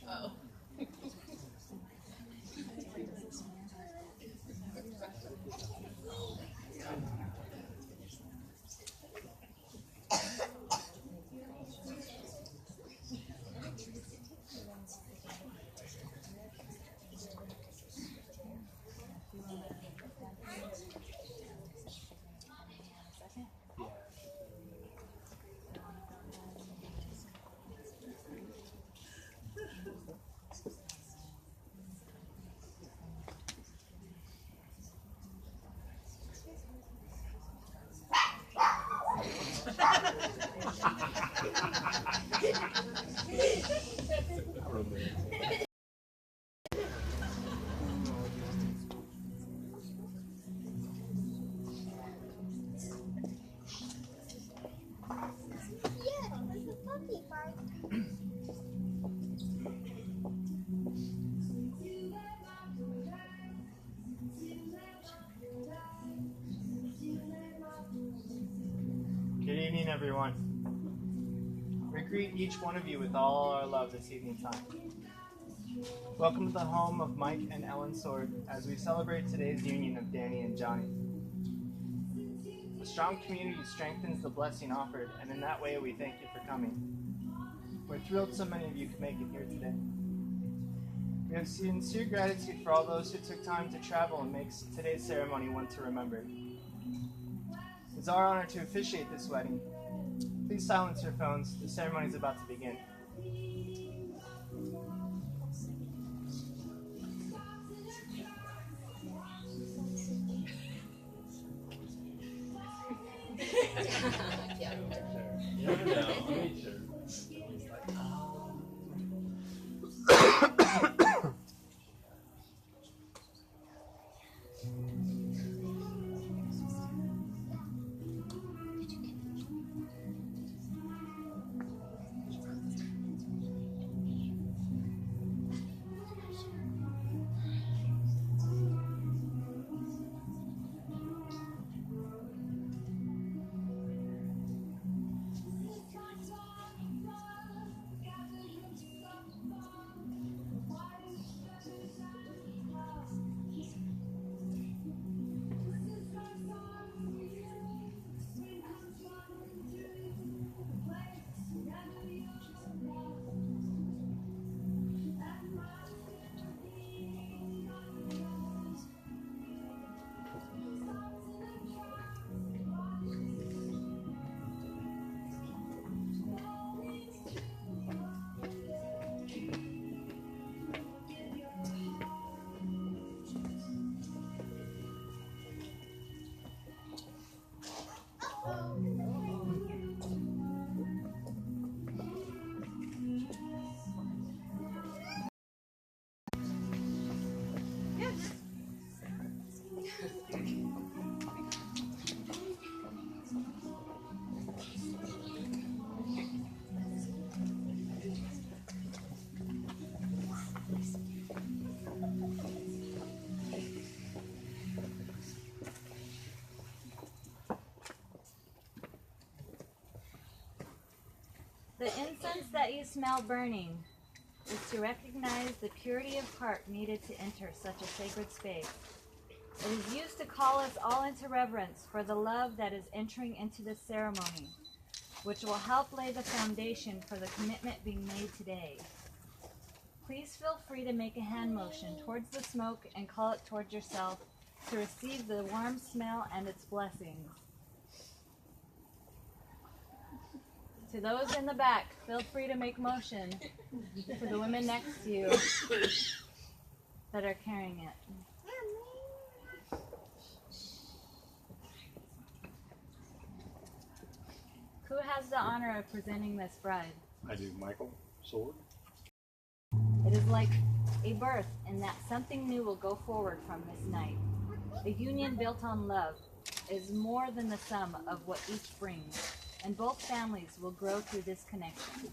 Oh. Good evening, everyone. We greet each one of you with all our love this evening time. Welcome to the home of Mike and Ellen Sword as we celebrate today's union of Danie and Johnny. A strong community strengthens the blessing offered, and in that way we thank you for coming. We're thrilled so many of you could make it here today. We have sincere gratitude for all those who took time to travel and make today's ceremony one to remember. It's our honor to officiate this wedding. Please silence your phones. The ceremony is about to begin. The incense that you smell burning is to recognize the purity of heart needed to enter such a sacred space. It is used to call us all into reverence for the love that is entering into this ceremony, which will help lay the foundation for the commitment being made today. Please feel free to make a hand motion towards the smoke and call it towards yourself to receive the warm smell and its blessings. To those in the back, feel free to make motion to the women next to you that are carrying it. Who has the honor of presenting this bride? I do, Michael Sword. It is like a birth in that something new will go forward from this night. A union built on love is more than the sum of what each brings, and both families will grow through this connection.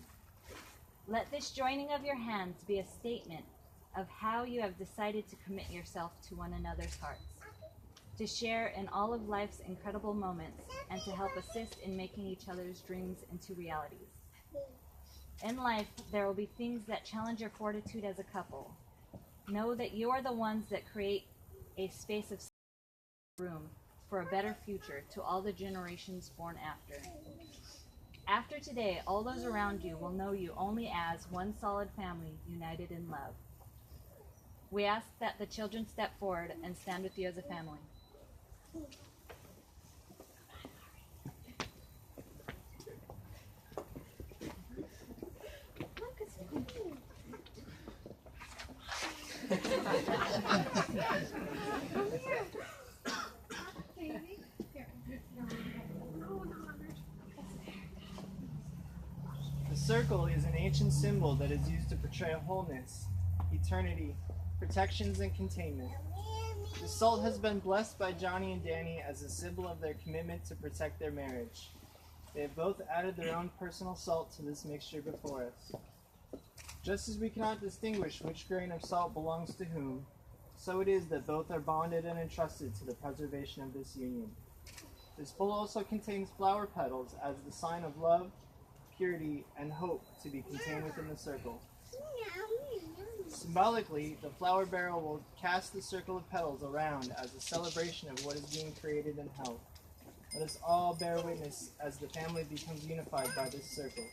Let this joining of your hands be a statement of how you have decided to commit yourself to one another's hearts, to share in all of life's incredible moments, and to help assist in making each other's dreams into realities. In life, there will be things that challenge your fortitude as a couple. Know that you are the ones that create a space of room for a better future to all the generations born after. After today, all those around you will know you only as one solid family united in love. We ask that the children step forward and stand with you as a family. The circle is an ancient symbol that is used to portray wholeness, eternity, protections, and containment. The salt has been blessed by Danie and Danie as a symbol of their commitment to protect their marriage. They have both added their own personal salt to this mixture before us. Just as we cannot distinguish which grain of salt belongs to whom, so it is that both are bonded and entrusted to the preservation of this union. This bowl also contains flower petals as the sign of love, purity, and hope to be contained within the circle. Symbolically, the flower barrel will cast the circle of petals around as a celebration of what is being created in health. Let us all bear witness as the family becomes unified by this circle.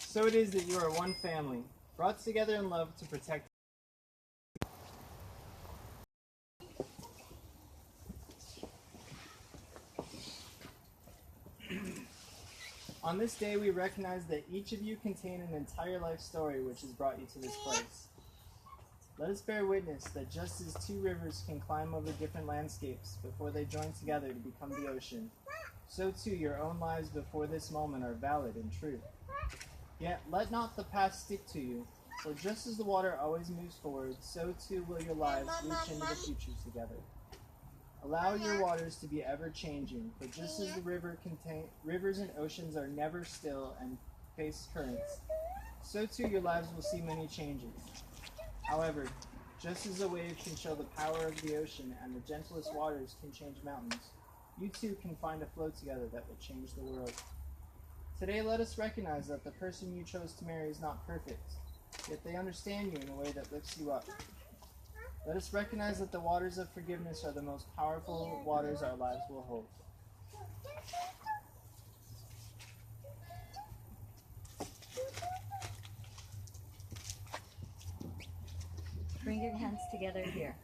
So it is that you are one family, brought together in love to protect. On this day, we recognize that each of you contain an entire life story which has brought you to this place. Let us bear witness that just as two rivers can climb over different landscapes before they join together to become the ocean, so too your own lives before this moment are valid and true. Yet let not the past stick to you, for just as the water always moves forward, so too will your lives reach into the future together. Allow your waters to be ever-changing, for just as the rivers and oceans are never still and face currents, so too your lives will see many changes. However, just as a wave can show the power of the ocean and the gentlest waters can change mountains, you too can find a flow together that will change the world. Today, let us recognize that the person you chose to marry is not perfect, yet they understand you in a way that lifts you up. Let us recognize that the waters of forgiveness are the most powerful waters our lives will hold. Bring your hands together here.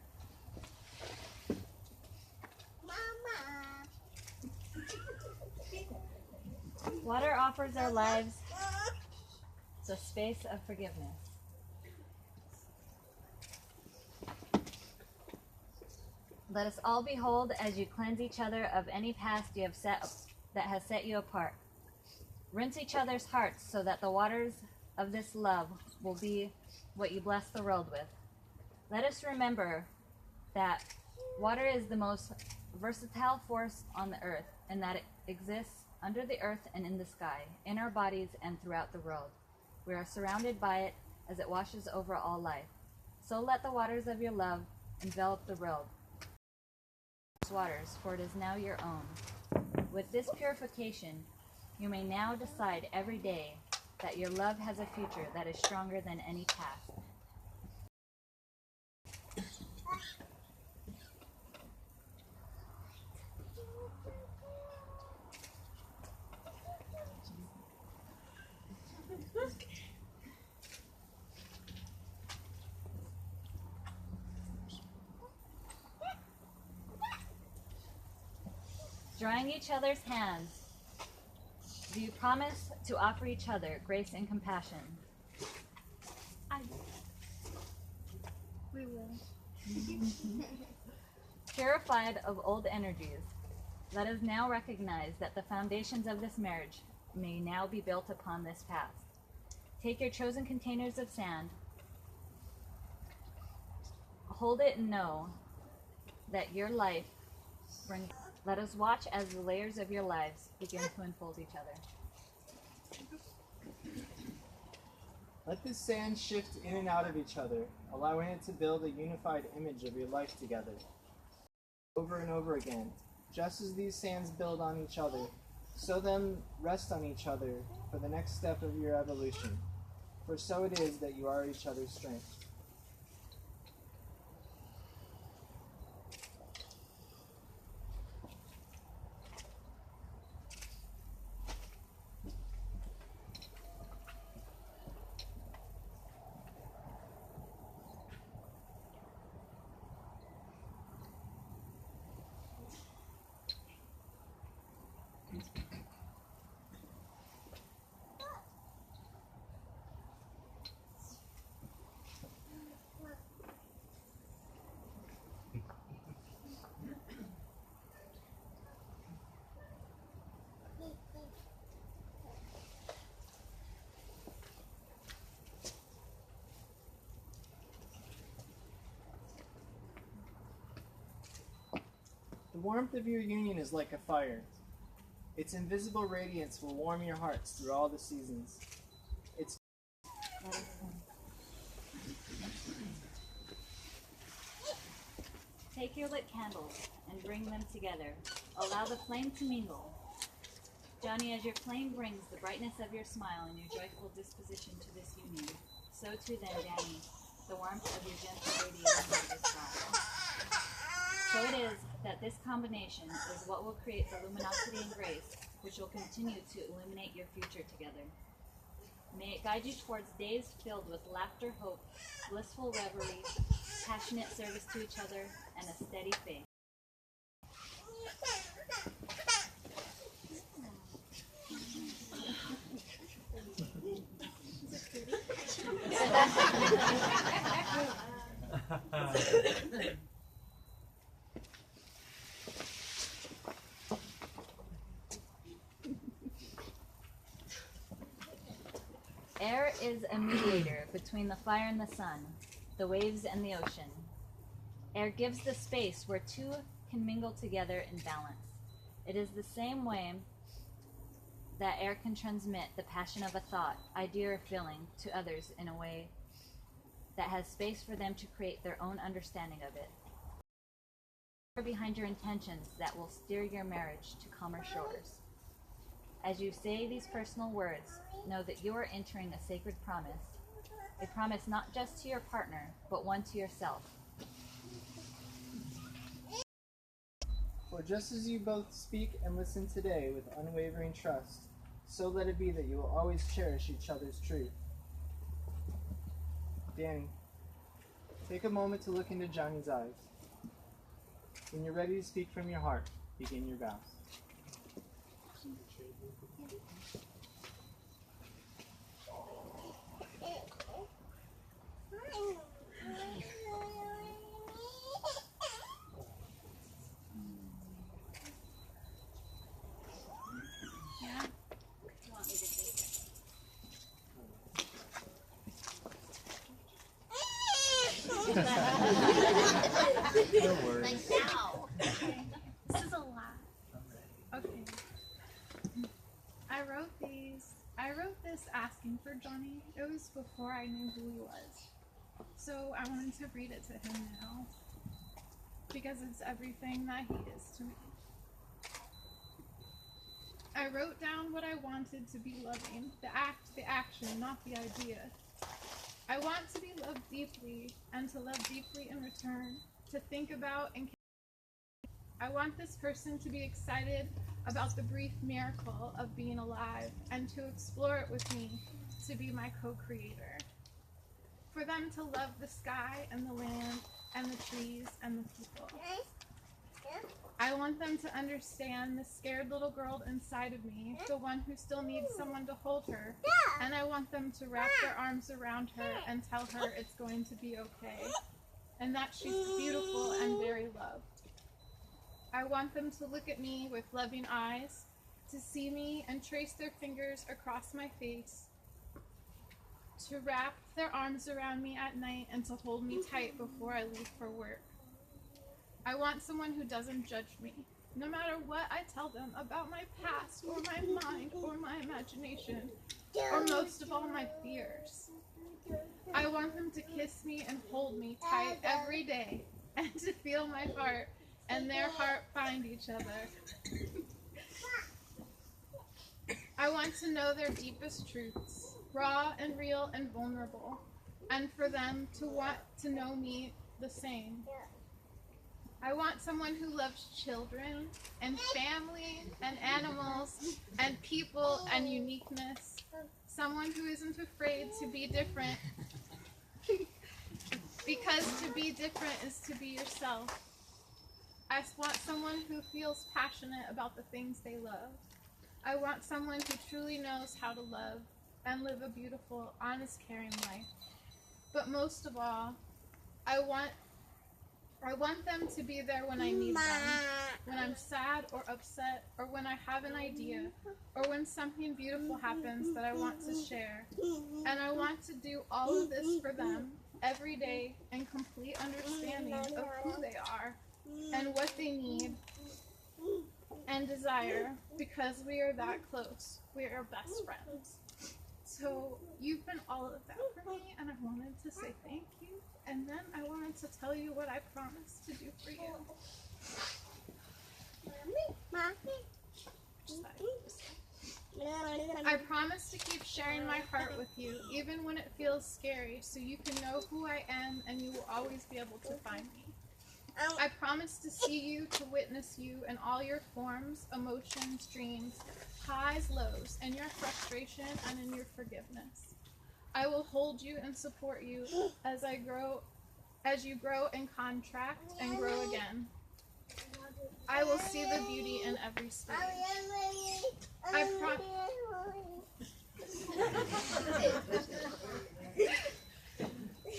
Water offers our lives the space of forgiveness. Let us all behold as you cleanse each other of any past you have that has set you apart. Rinse each other's hearts so that the waters of this love will be what you bless the world with. Let us remember that water is the most versatile force on the earth, and that it exists under the earth and in the sky, in our bodies and throughout the world. We are surrounded by it as it washes over all life. So let the waters of your love envelop the world. Waters, for it is now your own. With this purification, you may now decide every day that your love has a future that is stronger than any past. Drawing each other's hands, do you promise to offer each other grace and compassion. We will. Purified of old energies, let us now recognize that the foundations of this marriage may now be built upon this past. Take your chosen containers of sand, hold it and know that your life brings. Let us watch as the layers of your lives begin to unfold each other. Let this sand shift in and out of each other, allowing it to build a unified image of your life together. Over and over again, just as these sands build on each other, so them rest on each other for the next step of your evolution. For so it is that you are each other's strength. The warmth of your union is like a fire. Its invisible radiance will warm your hearts through all the seasons. Take your lit candles and bring them together. Allow the flame to mingle. Danie, as your flame brings the brightness of your smile and your joyful disposition to this union, so too then, Danie, the warmth of your gentle radiating heart is strong. So it is that this combination is what will create the luminosity and grace which will continue to illuminate your future together. May it guide you towards days filled with laughter, hope, blissful reverie, passionate service to each other, and a steady faith. Air is a mediator between the fire and the sun, the waves and the ocean. Air gives the space where two can mingle together in balance. It is the same way that air can transmit the passion of a thought, idea, or feeling to others in a way that has space for them to create their own understanding of it. Behind your intentions that will steer your marriage to calmer shores. As you say these personal words, know that you are entering a sacred promise, a promise not just to your partner, but one to yourself. For just as you both speak and listen today with unwavering trust, so let it be that you will always cherish each other's truth. Danie, take a moment to look into Johnny's eyes. When you're ready to speak from your heart, begin your vows. No worries. Like now. Okay. This is a lot. Okay. I wrote this asking for Johnny. It was before I knew who he was. So I wanted to read it to him now. Because it's everything that he is to me. I wrote down what I wanted to be loving. The act, the action, not the idea. I want to be loved deeply, and to love deeply in return, to think about and I want this person to be excited about the brief miracle of being alive, and to explore it with me, to be my co-creator. For them to love the sky and the land and the trees and the people. I want them to understand the scared little girl inside of me, the one who still needs someone to hold her. And I want them to wrap their arms around her and tell her it's going to be okay, and that she's beautiful and very loved. I want them to look at me with loving eyes, to see me and trace their fingers across my face, to wrap their arms around me at night and to hold me tight before I leave for work. I want someone who doesn't judge me, no matter what I tell them about my past or my mind or my imagination, or most of all, my fears. I want them to kiss me and hold me tight every day and to feel my heart and their heart find each other. I want to know their deepest truths, raw and real and vulnerable, and for them to want to know me the same. I want someone who loves children and family and animals and people and uniqueness. Someone who isn't afraid to be different, because to be different is to be yourself. I want someone who feels passionate about the things they love. I want someone who truly knows how to love and live a beautiful, honest, caring life. But most of all, I want them to be there when I need them, when I'm sad or upset, or when I have an idea, or when something beautiful happens that I want to share. And I want to do all of this for them every day in complete understanding of who they are and what they need and desire, because we are that close. We are best friends. So you've been all of that for me, and I wanted to say thank you. And then I wanted to tell you what I promised to do for you. I promise to keep sharing my heart with you, even when it feels scary, so you can know who I am and you will always be able to find me. I promise to see you, to witness you in all your forms, emotions, dreams, highs, lows, and your frustration and in your forgiveness. I will hold you and support you as you grow and contract and grow again. I will see the beauty in every stage.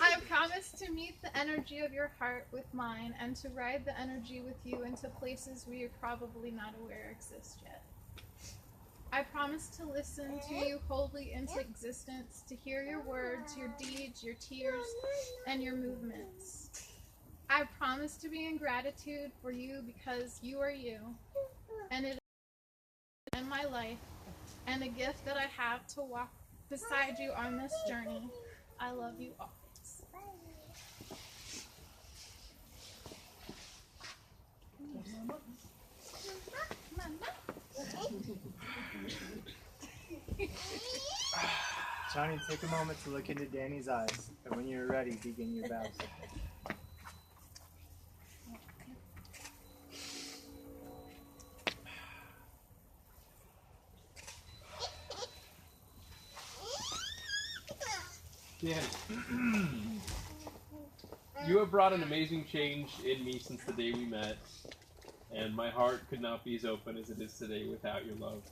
I promise to meet the energy of your heart with mine and to ride the energy with you into places we are probably not aware exist yet. I promise to listen to you wholly into existence, to hear your words, your deeds, your tears, and your movements. I promise to be in gratitude for you because you are you, and it is in my life, and a gift that I have to walk beside you on this journey. I love you always. Johnny, take a moment to look into Danny's eyes, and when you're ready, begin your vows. Danny, you have brought an amazing change in me since the day we met, and my heart could not be as open as it is today without your love.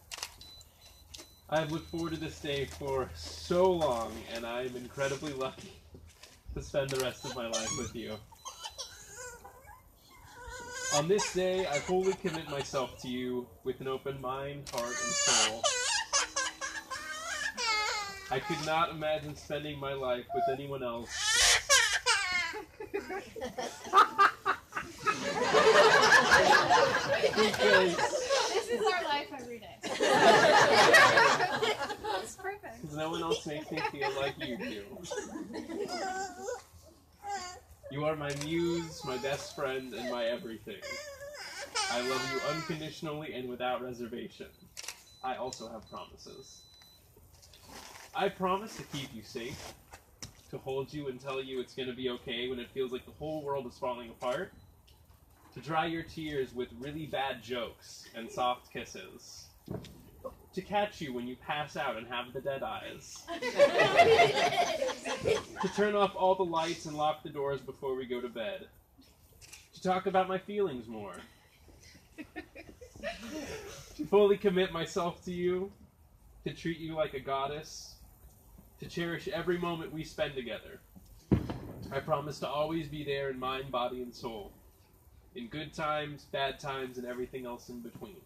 I have looked forward to this day for so long, and I am incredibly lucky to spend the rest of my life with you. On this day, I fully commit myself to you with an open mind, heart, and soul. I could not imagine spending my life with anyone else. This is our life every day. That's perfect. Because no one else makes me feel like you do. You are my muse, my best friend, and my everything. I love you unconditionally and without reservation. I also have promises. I promise to keep you safe, to hold you and tell you it's going to be okay when it feels like the whole world is falling apart, to dry your tears with really bad jokes and soft kisses, to catch you when you pass out and have the dead eyes, to turn off all the lights and lock the doors before we go to bed, to talk about my feelings more, To fully commit myself to you, to treat you like a goddess, to cherish every moment we spend together. I promise to always be there in mind, body, and soul, in good times, bad times, and everything else in between.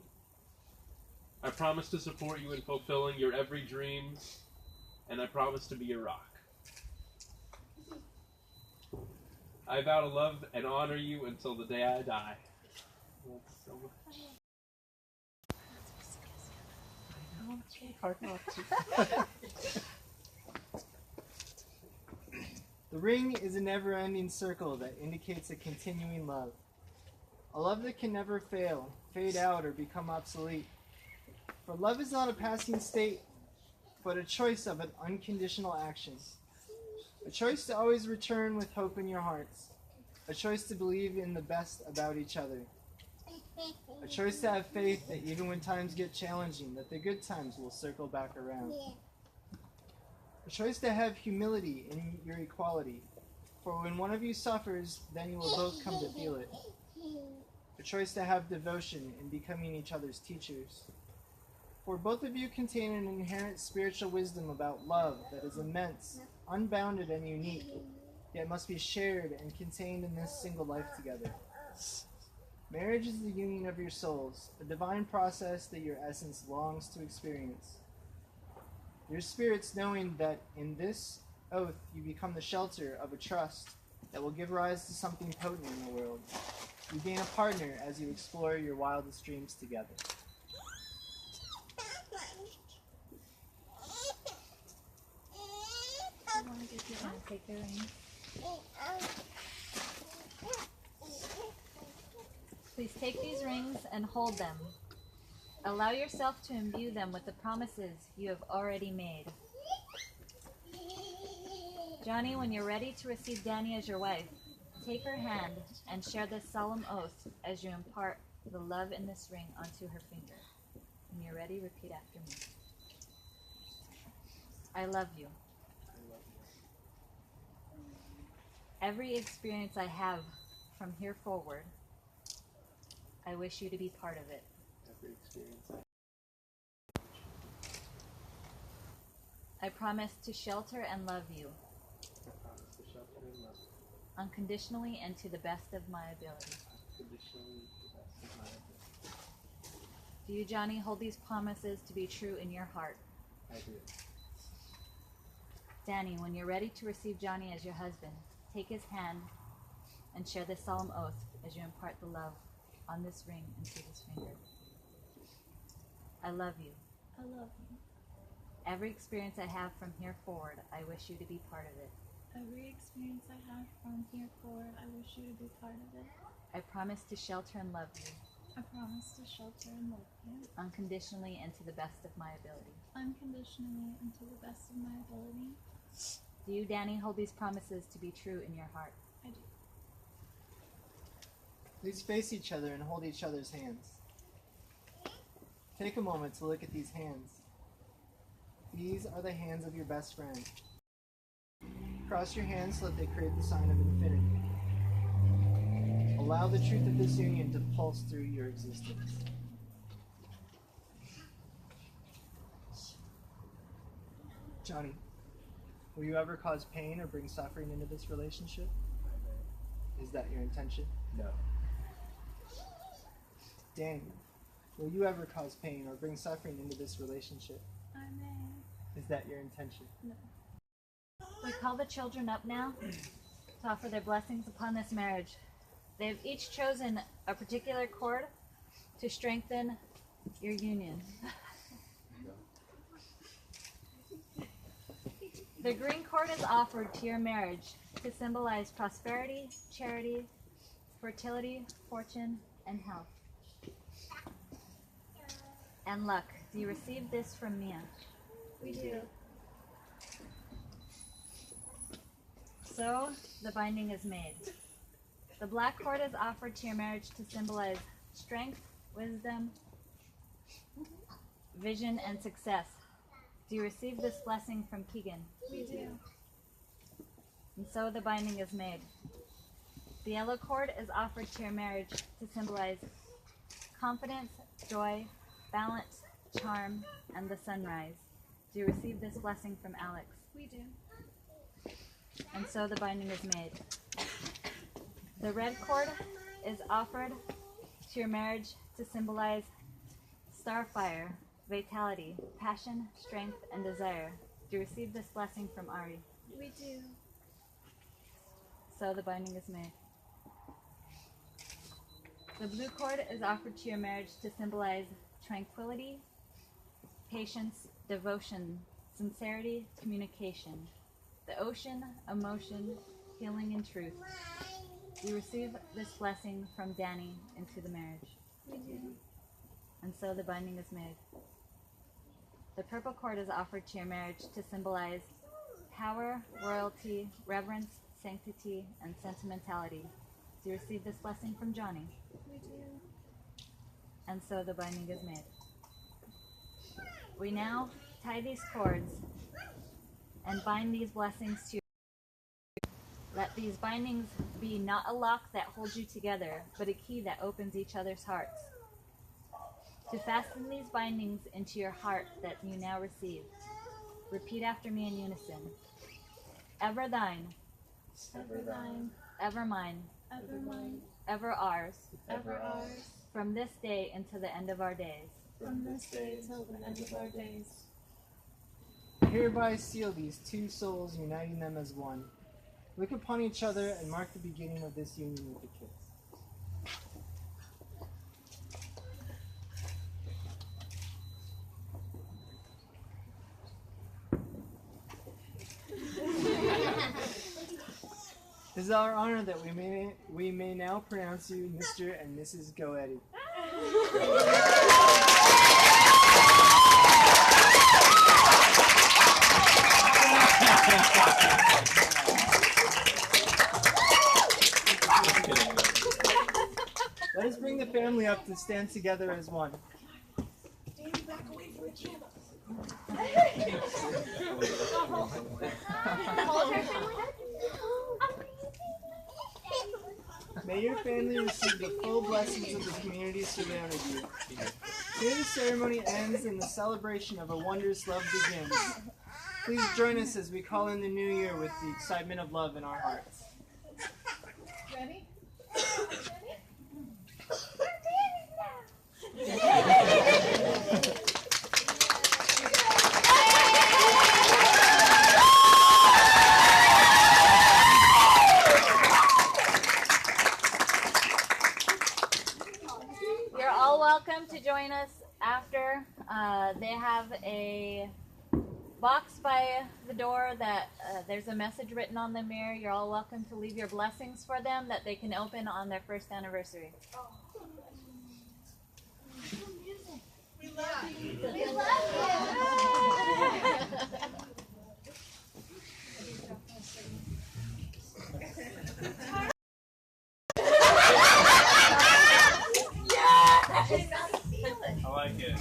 I promise to support you in fulfilling your every dream, and I promise to be your rock. I vow to love and honor you until the day I die. Thanks so much. Hard not to. The ring is a never-ending circle that indicates a continuing love. A love that can never fail, fade out, or become obsolete. For love is not a passing state, but a choice of an unconditional action. A choice to always return with hope in your hearts. A choice to believe in the best about each other. A choice to have faith that even when times get challenging, that the good times will circle back around. A choice to have humility in your equality, for when one of you suffers, then you will both come to feel it. A choice to have devotion in becoming each other's teachers. For both of you contain an inherent spiritual wisdom about love that is immense, unbounded, and unique, yet must be shared and contained in this single life together. Marriage is the union of your souls, a divine process that your essence longs to experience. Your spirits knowing that in this oath you become the shelter of a trust that will give rise to something potent in the world. You gain a partner as you explore your wildest dreams together. Take the ring. Please take these rings and hold them. Allow yourself to imbue them with the promises you have already made. Johnny, when you're ready to receive Danie as your wife, take her hand and share this solemn oath as you impart the love in this ring onto her finger. When you're ready, repeat after me. I love you. Every experience I have from here forward, I wish you to be part of it. Every experience I promise to shelter and love you I promise to shelter and love you unconditionally and to the best of my ability. unconditionally to the best of my ability. Do you, Johnny, hold these promises to be true in your heart? I do. Danie, when you're ready to receive Johnny as your husband, take his hand and share this solemn oath as you impart the love on this ring and to his finger. I love you. I love you. Every experience I have from here forward, I wish you to be part of it. Every experience I have from here forward, I wish you to be part of it. I promise to shelter and love you I promise to shelter and love you unconditionally and to the best of my ability. unconditionally and to the best of my ability. Do you, Danie, hold these promises to be true in your heart? I do. Please face each other and hold each other's hands. Take a moment to look at these hands. These are the hands of your best friend. Cross your hands so that they create the sign of infinity. Allow the truth of this union to pulse through your existence. Johnny, will you ever cause pain or bring suffering into this relationship? Is that your intention? No. Danie, will you ever cause pain or bring suffering into this relationship? I may. Is that your intention? No. We call the children up now to offer their blessings upon this marriage. They have each chosen a particular cord to strengthen your union. The green cord is offered to your marriage to symbolize prosperity, charity, fertility, fortune, and health. And luck. Do you receive this from Mia? We do. So, the binding is made. The black cord is offered to your marriage to symbolize strength, wisdom, vision, and success. Do you receive this blessing from Keegan? We do. And so the binding is made. The yellow cord is offered to your marriage to symbolize confidence, joy, balance, charm, and the sunrise. Do you receive this blessing from Alex? We do. And so the binding is made. The red cord is offered to your marriage to symbolize starfire, vitality, passion, strength, and desire. Do you receive this blessing from Ari? We do. So the binding is made. The blue cord is offered to your marriage to symbolize tranquility, patience, devotion, sincerity, communication, the ocean, emotion, healing, and truth. You receive this blessing from Danie into the marriage. We do. And so the binding is made. The purple cord is offered to your marriage to symbolize power, royalty, reverence, sanctity, and sentimentality. Do you receive this blessing from Johnny? We do. And so the binding is made. We now tie these cords and bind these blessings to you. Let these bindings be not a lock that holds you together, but a key that opens each other's hearts. To fasten these bindings into your heart that you now receive, repeat after me in unison. Ever thine, Ever thine, ever mine, ever mine, ever ours, ever ours, from this day until the end of our days. from this day till the end of our days. Hereby seal these two souls, uniting them as one. Look upon each other and mark the beginning of this union with a kiss. It is our honor that we may now pronounce you Mr. and Mrs. Goette. Let us bring the family up to stand together as one. May your family receive the full blessings of the community surrounding you. Here the ceremony ends and the celebration of a wondrous love begins. Please join us as we call in the new year with the excitement of love in our hearts. Ready? You're all welcome to join us after. They have a box by the door that there's a message written on the mirror. You're all welcome to leave your blessings for them that they can open on their first anniversary. We love you. We love you. I like it.